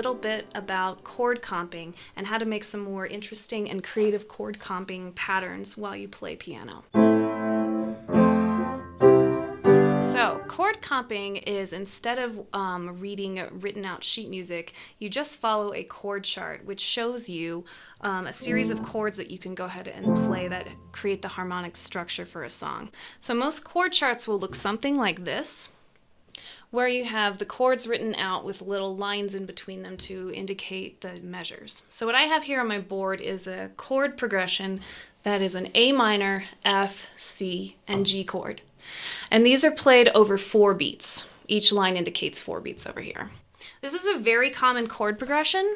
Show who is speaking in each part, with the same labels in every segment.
Speaker 1: little bit about chord comping and how to make some more interesting and creative chord comping patterns while you play piano. So, chord comping is, instead of reading written out sheet music, you just follow a chord chart, which shows you a series of chords that you can go ahead and play that create the harmonic structure for a song. So most chord charts will look something like this, where you have the chords written out with little lines in between them to indicate the measures. So what I have here on my board is a chord progression that is an A minor, F, C, and G chord. And these are played over 4 beats. Each line indicates 4 beats over here. This is a very common chord progression.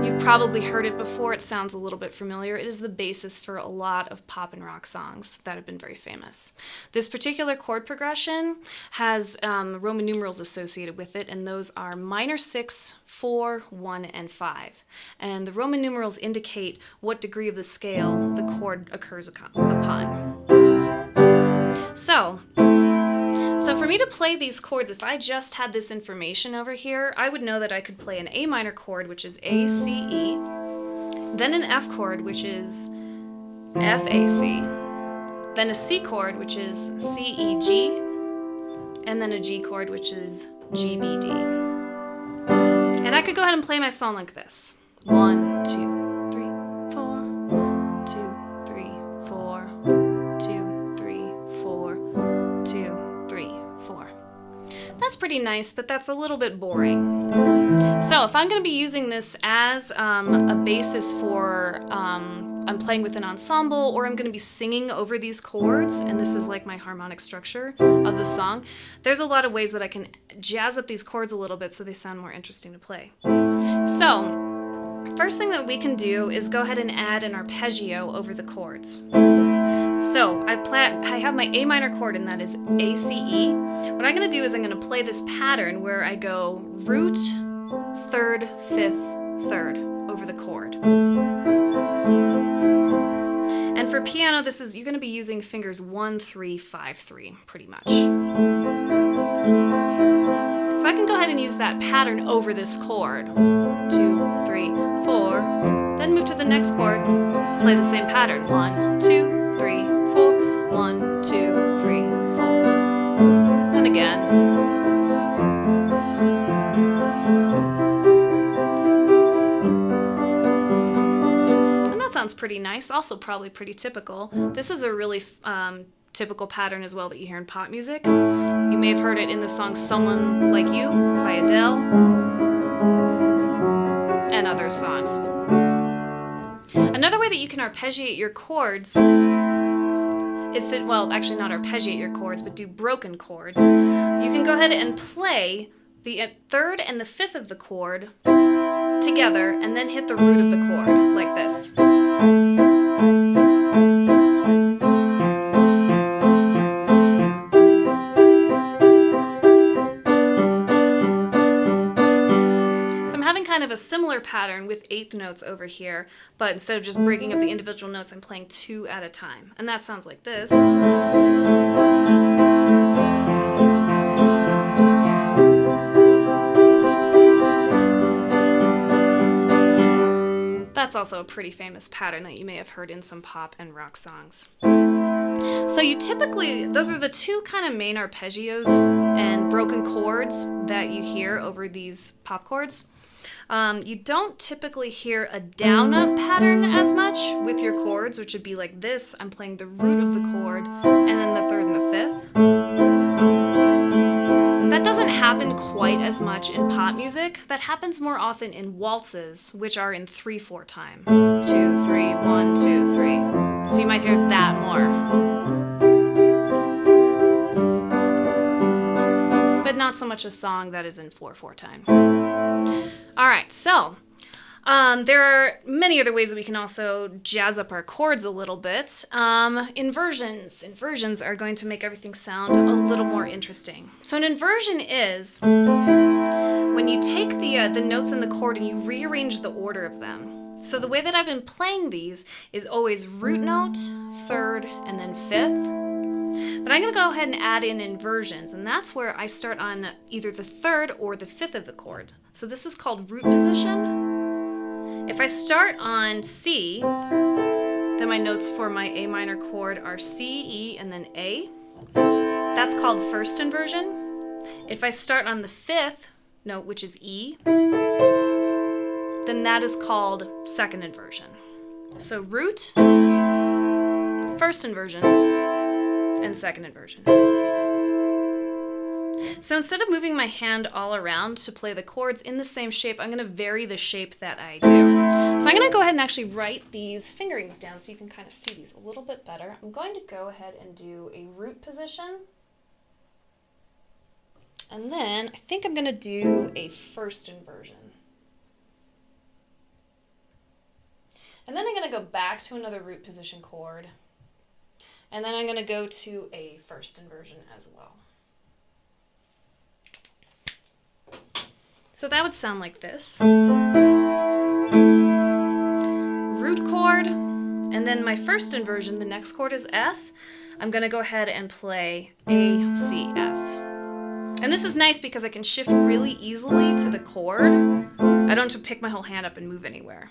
Speaker 1: You've probably heard it before. It sounds a little bit familiar. It is the basis for a lot of pop and rock songs that have been very famous. This particular chord progression has Roman numerals associated with it, and those are minor 6, 4, 1, and 5. And the Roman numerals indicate what degree of the scale the chord occurs upon. So for me to play these chords, if I just had this information over here, I would know that I could play an A minor chord, which is A, C, E, then an F chord, which is F, A, C, then a C chord, which is C, E, G, and then a G chord, which is G, B, D. And I could go ahead and play my song like this. 1, 2, 3, 4, 1, 2, 3, 4, 2, 3, 4, 2, 3, 4. That's pretty nice, but that's a little bit boring. So if I'm going to be using this as a basis for I'm playing with an ensemble, or I'm going to be singing over these chords, and this is like my harmonic structure of the song, there's a lot of ways that I can jazz up these chords a little bit so they sound more interesting to play. So first thing that we can do is go ahead and add an arpeggio over the chords. So I have my A minor chord, and that is A, C, E. What I'm going to do is I'm going to play this pattern where I go root, 3rd, 5th, 3rd over the chord. And for piano, you're going to be using fingers 1, 3, 5, 3, pretty much. So I can go ahead and use that pattern over this chord. 2, 3, 4. Then move to the next chord, play the same pattern. 1, 2, 3, 4. 1, 2, 3, 4. And again. Sounds pretty nice, also probably pretty typical. This is a really typical pattern as well that you hear in pop music. You may have heard it in the song Someone Like You by Adele and other songs. Another way that you can arpeggiate your chords is to, well, actually not arpeggiate your chords, but do broken chords. You can go ahead and play the 3rd and the 5th of the chord together and then hit the root of the chord like this. Kind of a similar pattern with 8th notes over here, but instead of just breaking up the individual notes, I'm playing 2 at a time. And that sounds like this. That's also a pretty famous pattern that you may have heard in some pop and rock songs. So those are the 2 kind of main arpeggios and broken chords that you hear over these pop chords. You don't typically hear a down-up pattern as much with your chords, which would be like this. I'm playing the root of the chord, and then the 3rd and the 5th. That doesn't happen quite as much in pop music. That happens more often in waltzes, which are in 3/4 time. 2, 3, 1, 2, 3. So you might hear that more. But not so much a song that is in 4/4 time. All right, so there are many other ways that we can also jazz up our chords a little bit. Inversions. Inversions are going to make everything sound a little more interesting. So an inversion is when you take the notes in the chord and you rearrange the order of them. So the way that I've been playing these is always root note, 3rd, and then 5th. But I'm going to go ahead and add in inversions, and that's where I start on either the third or the fifth of the chord. So this is called root position. If I start on C, then my notes for my A minor chord are C, E, and then A. That's called first inversion. If I start on the fifth note, which is E, then that is called second inversion. So root, first inversion, and second inversion. So instead of moving my hand all around to play the chords in the same shape, I'm going to vary the shape that I do. So I'm going to go ahead and actually write these fingerings down so you can kind of see these a little bit better. I'm going to go ahead and do a root position. And then I think I'm going to do a first inversion. And then I'm going to go back to another root position chord. And then I'm going to go to a first inversion as well. So that would sound like this. Root chord, and then my first inversion, the next chord is F. I'm going to go ahead and play A, C, F. And this is nice because I can shift really easily to the chord. I don't have to pick my whole hand up and move anywhere.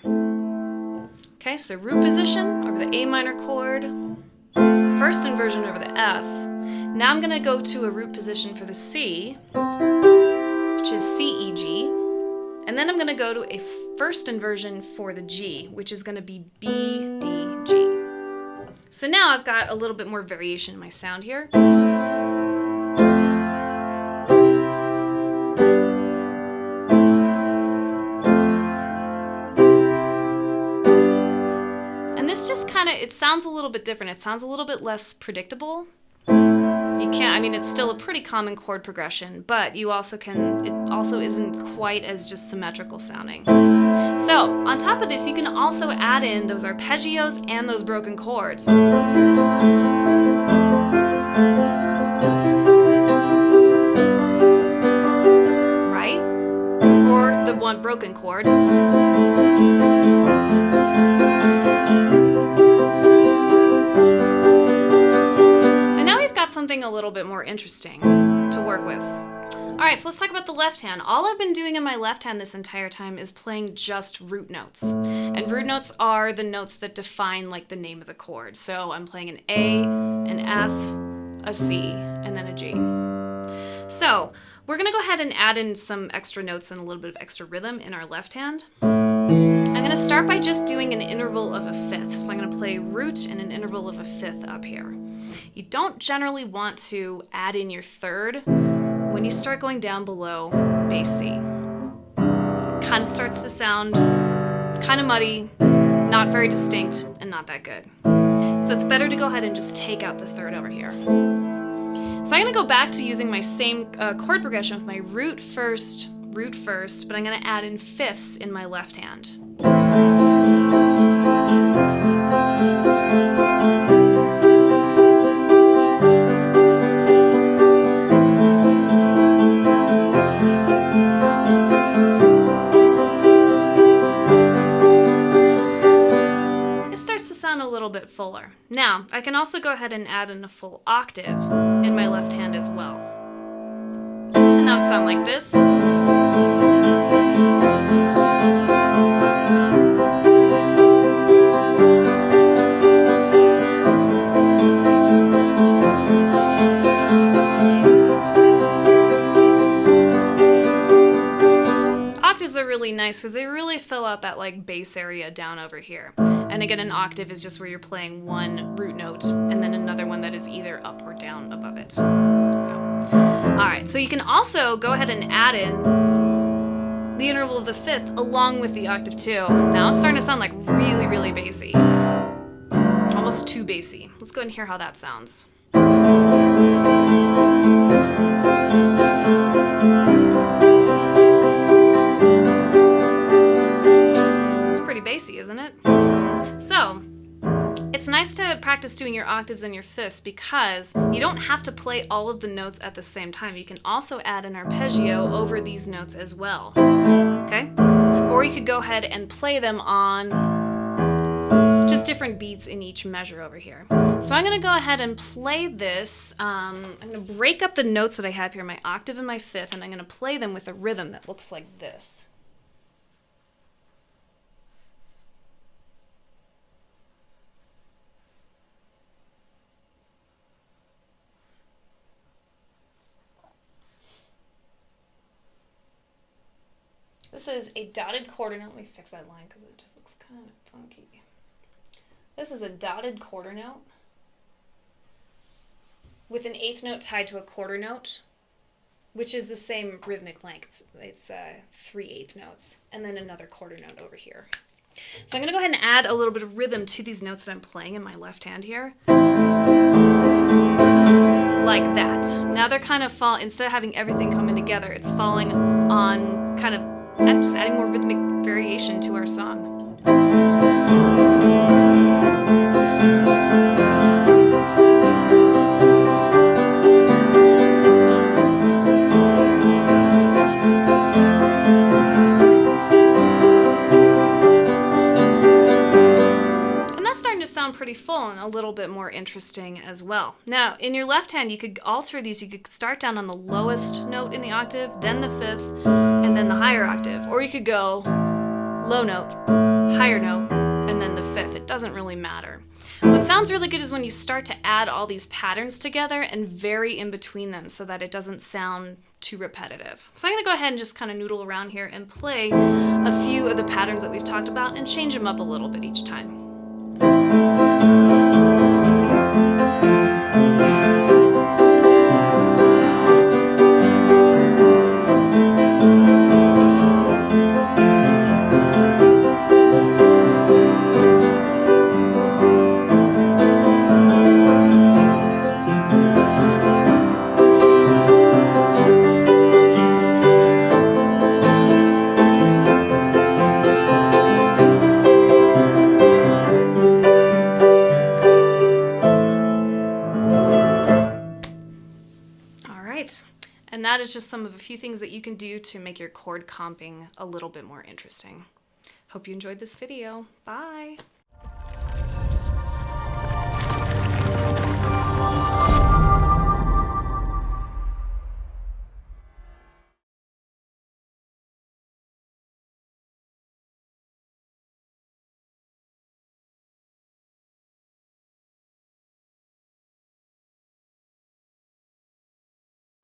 Speaker 1: Okay, so root position over the A minor chord, first inversion over the F. Now I'm going to go to a root position for the C, which is C, E, G. And then I'm going to go to a first inversion for the G, which is going to be B, D, G. So now I've got a little bit more variation in my sound here. And this just kind of, it sounds a little bit different. It sounds a little bit less predictable. You can't, I mean, it's still a pretty common chord progression, but you also can, it also isn't quite as just symmetrical sounding. So, on top of this, you can also add in those arpeggios and those broken chords. Right? Or the one broken chord. Something a little bit more interesting to work with. All right, so let's talk about the left hand. All I've been doing in my left hand this entire time is playing just root notes. And root notes are the notes that define like the name of the chord. So I'm playing an A, an F, a C, and then a G. So we're gonna go ahead and add in some extra notes and a little bit of extra rhythm in our left hand. I'm gonna start by just doing an interval of a fifth. So I'm gonna play root and an interval of a fifth up here. You don't generally want to add in your third when you start going down below bass C. It kind of starts to sound kind of muddy, not very distinct, and not that good. So it's better to go ahead and just take out the third over here. So I'm going to go back to using my same chord progression with my root first, but I'm going to add in fifths in my left hand. A little bit fuller. Now, I can also go ahead and add in a full octave in my left hand as well. And that would sound like this. Octaves are really nice because they really fill out that like bass area down over here. And again, an octave is just where you're playing one root note and then another one that is either up or down above it. So, all right, so you can also go ahead and add in the interval of the fifth along with the octave too. Now it's starting to sound like really, really bassy. Almost too bassy. Let's go ahead and hear how that sounds. It's pretty bassy, isn't it? So, it's nice to practice doing your octaves and your fifths because you don't have to play all of the notes at the same time. You can also add an arpeggio over these notes as well, okay? Or you could go ahead and play them on just different beats in each measure over here. So I'm going to go ahead and play this. I'm going to break up the notes that I have here, my octave and my fifth, and I'm going to play them with a rhythm that looks like this. This is a dotted quarter note. Let me fix that line because it just looks kind of funky. This is a dotted quarter note with an eighth note tied to a quarter note, which is the same rhythmic length. It's 3/8 notes, and then another quarter note over here. So I'm going to go ahead and add a little bit of rhythm to these notes that I'm playing in my left hand here. Like that. Now they're kind of instead of having everything coming together, it's falling on kind of just adding more rhythmic variation to our song. Sound pretty full and a little bit more interesting as well. Now, in your left hand, you could alter these. You could start down on the lowest note in the octave, then the fifth, and then the higher octave. Or you could go low note, higher note, and then the fifth. It doesn't really matter. What sounds really good is when you start to add all these patterns together and vary in between them so that it doesn't sound too repetitive. So I'm going to go ahead and just kind of noodle around here and play a few of the patterns that we've talked about and change them up a little bit each time. And that is just some of a few things that you can do to make your chord comping a little bit more interesting. Hope you enjoyed this video. Bye!